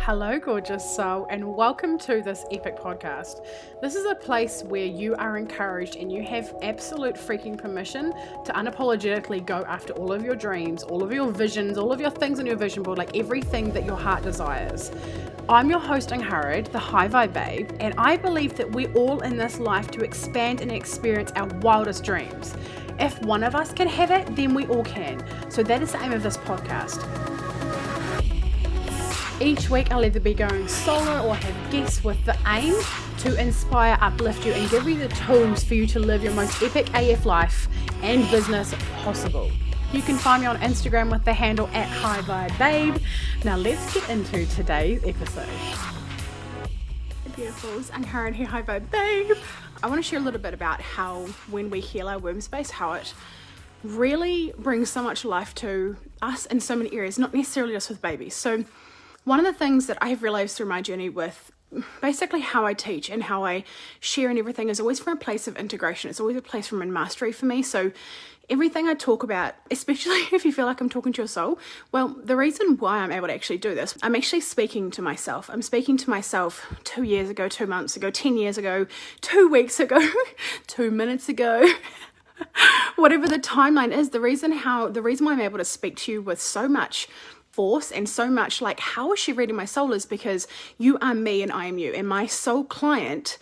Hello, gorgeous soul, and welcome to this epic podcast. This is a place where you are encouraged and you have absolute freaking permission to unapologetically go after all of your dreams, all of your visions, all of your things on your vision board, like everything that your heart desires. I'm your host, Angharad, the High Vibe Babe, and I believe that we're all in this life to expand and experience our wildest dreams. If one of us can have it, then we all can. So that is the aim of this podcast. Each week I'll either be going solo or have guests with the aim to inspire, uplift you and give you the tools for you to live your most epic AF life and business possible. You can find me on Instagram with the handle @HighVibeBabe. Now let's get into today's episode. Beautifuls, Angharad here, High Vibe Babe. I want to share a little bit about how when we heal our womb space, how it really brings so much life to us in so many areas, not necessarily just with babies. So one of the things that I have realized through my journey with basically how I teach and how I share and everything is always from a place of integration. It's always a place from mastery for me. So everything I talk about, especially if you feel like I'm talking to your soul, well, the reason why I'm able to actually do this, I'm actually speaking to myself. I'm speaking to myself 2 years ago, 2 months ago, 10 years ago, 2 weeks ago, 2 minutes ago. Whatever the timeline is, the reason why I'm able to speak to you with so much force and so much like, how is she reading my soul, is because you are me and I am you, and my soul client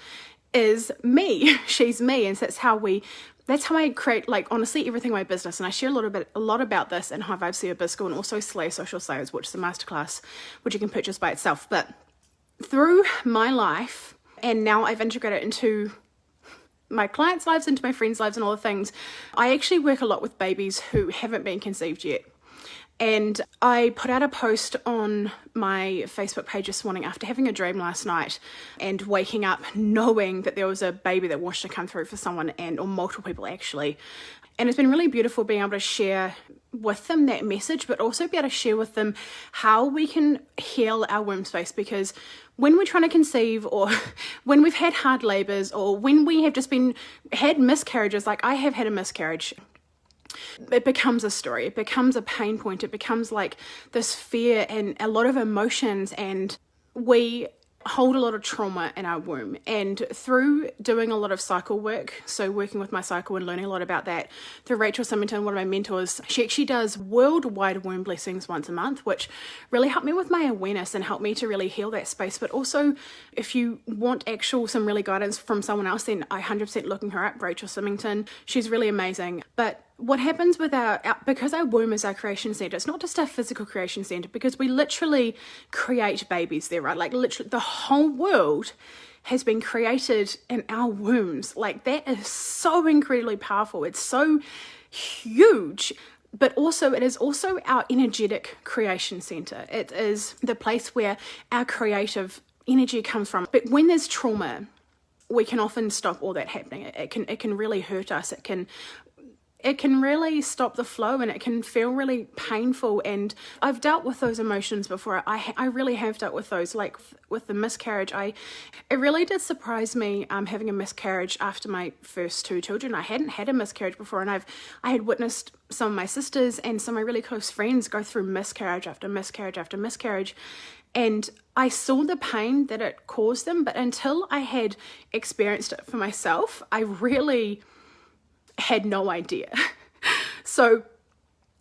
is me. She's me, and so that's how I create, like, honestly, everything in my business. And I share a lot about this in High Vibe CEO Biz School, and also Slay Social Sales, which is a masterclass which you can purchase by itself. But through my life, and now I've integrated into my clients' lives, into my friends' lives, and all the things, I actually work a lot with babies who haven't been conceived yet. And I put out a post on my Facebook page this morning after having a dream last night and waking up knowing that there was a baby that wanted to come through for someone, or multiple people actually. And it's been really beautiful being able to share with them that message, but also be able to share with them how we can heal our womb space. Because when we're trying to conceive, or when we've had hard labors, or when we have just had miscarriages, like I have had a miscarriage, it becomes a story, it becomes a pain point, it becomes like this fear and a lot of emotions, and we hold a lot of trauma in our womb. And through doing a lot of cycle work, so working with my cycle and learning a lot about that through Rachel Symington, one of my mentors, she actually does worldwide womb blessings once a month, which really helped me with my awareness and helped me to really heal that space. But also, if you want some really guidance from someone else, then I 100% looking her up, Rachel Symington. She's really amazing. But what happens with because our womb is our creation center, it's not just our physical creation center, because we literally create babies there, right? Like literally the whole world has been created in our wombs. Like that is so incredibly powerful. It's so huge. But also, it is also our energetic creation center. It is the place where our creative energy comes from. But when there's trauma, we can often stop all that happening. It can really hurt us. It can really stop the flow, and it can feel really painful. And I've dealt with those emotions before. I really have dealt with those, like with the miscarriage. It really did surprise me having a miscarriage after my first 2 children. I hadn't had a miscarriage before, and I had witnessed some of my sisters and some of my really close friends go through miscarriage after miscarriage after miscarriage. And I saw the pain that it caused them, but until I had experienced it for myself, I really had no idea. So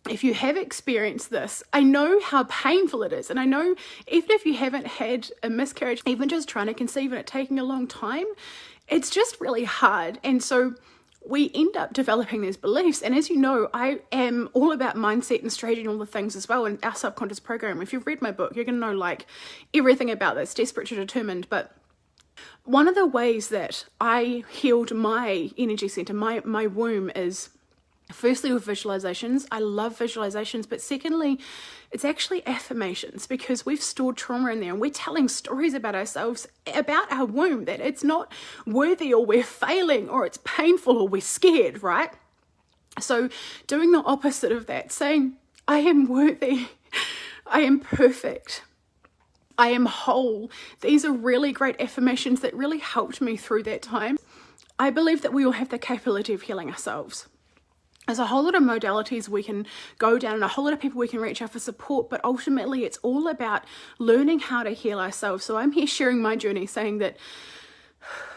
if you have experienced this, I know how painful it is. And I know even if you haven't had a miscarriage, even just trying to conceive and it taking a long time, it's just really hard. And so we end up developing these beliefs. And as you know, I am all about mindset and strategy and all the things as well. And our subconscious program, if you've read my book, you're going to know like everything about this, Desperate to Determined. But one of the ways that I healed my energy center, my womb, is firstly with visualizations. I love visualizations, but secondly, it's actually affirmations, because we've stored trauma in there and we're telling stories about ourselves, about our womb, that it's not worthy, or we're failing, or it's painful, or we're scared, right? So doing the opposite of that, saying, I am worthy, I am perfect, I am whole. These are really great affirmations that really helped me through that time. I believe that we all have the capability of healing ourselves. There's a whole lot of modalities we can go down and a whole lot of people we can reach out for support, but ultimately it's all about learning how to heal ourselves. So I'm here sharing my journey, saying that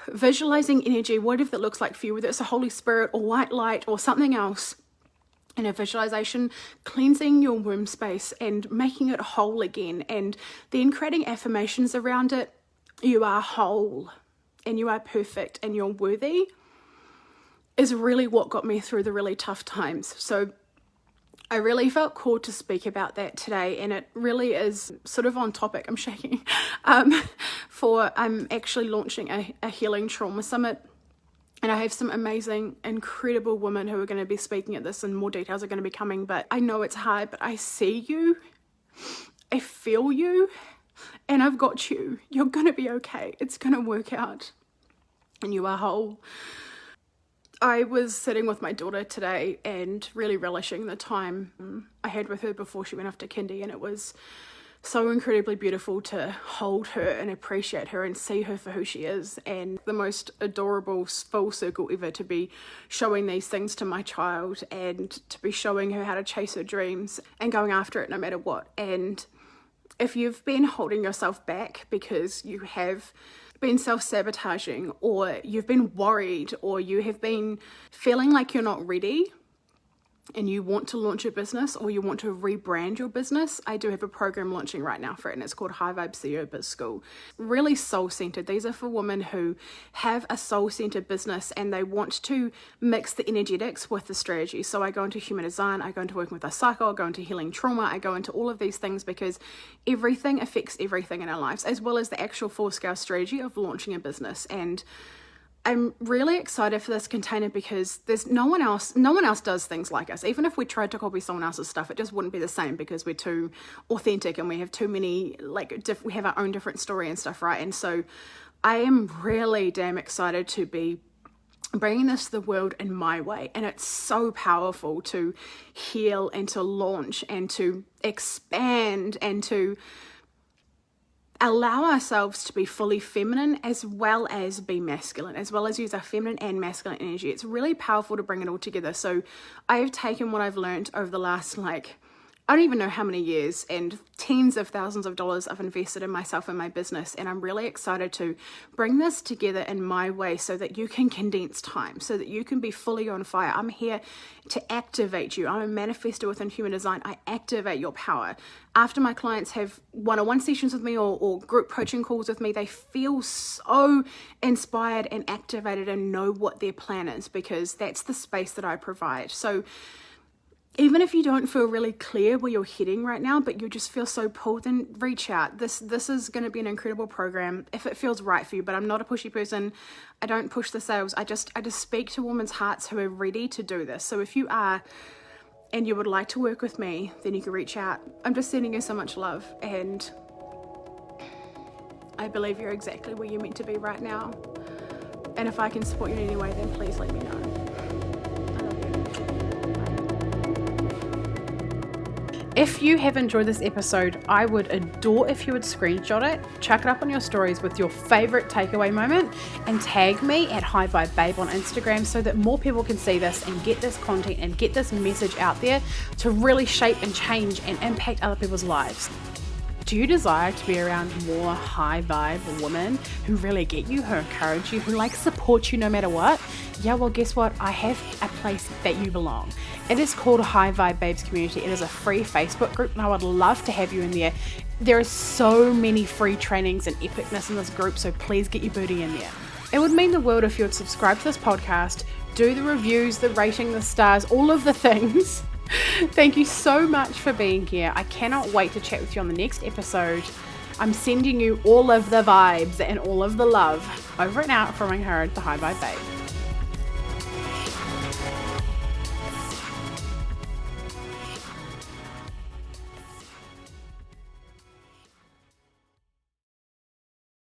visualizing energy, whatever that looks like for you, whether it's a Holy Spirit or white light or something else, in a visualization, cleansing your womb space and making it whole again, and then creating affirmations around it. You are whole and you are perfect and you're worthy, is really what got me through the really tough times. So I really felt called to speak about that today, and it really is sort of on topic. I'm shaking. I'm actually launching a healing trauma summit, and I have some amazing, incredible women who are going to be speaking at this, and more details are going to be coming. But I know it's hard, but I see you, I feel you, and I've got you. You're going to be okay. It's going to work out, and you are whole. I was sitting with my daughter today and really relishing the time I had with her before she went off to kindy, and it was so incredibly beautiful to hold her and appreciate her and see her for who she is, and the most adorable full circle ever to be showing these things to my child and to be showing her how to chase her dreams and going after it no matter what. And if you've been holding yourself back because you have been self-sabotaging, or you've been worried, or you have been feeling like you're not ready and you want to launch a business, or you want to rebrand your business, I do have a program launching right now for it, and it's called High Vibe CEO Biz School. Really soul-centered. These are for women who have a soul-centered business and they want to mix the energetics with the strategy. So I go into human design, I go into working with our cycle, I go into healing trauma, I go into all of these things because everything affects everything in our lives, as well as the actual full-scale strategy of launching a business. And I'm really excited for this container because there's no one else does things like us. Even if we tried to copy someone else's stuff, it just wouldn't be the same because we're too authentic and we have too many, we have our own different story and stuff, right? And so I am really damn excited to be bringing this to the world in my way. And it's so powerful to heal and to launch and to expand and to allow ourselves to be fully feminine as well as be masculine, as well as use our feminine and masculine energy. It's really powerful to bring it all together. So I've taken what I've learned over the last, I don't even know how many years, and tens of thousands of dollars I've invested in myself and my business, and I'm really excited to bring this together in my way so that you can condense time, so that you can be fully on fire. I'm here to activate you. I'm a manifestor within human design. I activate your power. After my clients have one-on-one sessions with me or group coaching calls with me, they feel so inspired and activated and know what their plan is, because that's the space that I provide. So even if you don't feel really clear where you're heading right now, but you just feel so pulled, then reach out. This is going to be an incredible program if it feels right for you. But I'm not a pushy person. I don't push the sales. I just speak to women's hearts who are ready to do this. So if you are and you would like to work with me, then you can reach out. I'm just sending you so much love, and I believe you're exactly where you're meant to be right now. And if I can support you in any way, then please let me know. If you have enjoyed this episode, I would adore if you would screenshot it, chuck it up on your stories with your favorite takeaway moment, and tag me at High Vibe Babe on Instagram so that more people can see this and get this content and get this message out there to really shape and change and impact other people's lives. Do you desire to be around more high vibe women who really get you, who encourage you, who support you no matter what? Yeah, well, guess what? I have a place that you belong. It is called High Vibe Babes Community. It is a free Facebook group, and I would love to have you in there. There are so many free trainings and epicness in this group, so please get your booty in there. It would mean the world if you would subscribe to this podcast, do the reviews, the rating, the stars, all of the things. Thank you so much for being here. I cannot wait to chat with you on the next episode. I'm sending you all of the vibes and all of the love. Over and out from Angharad, the High Vibe Babe.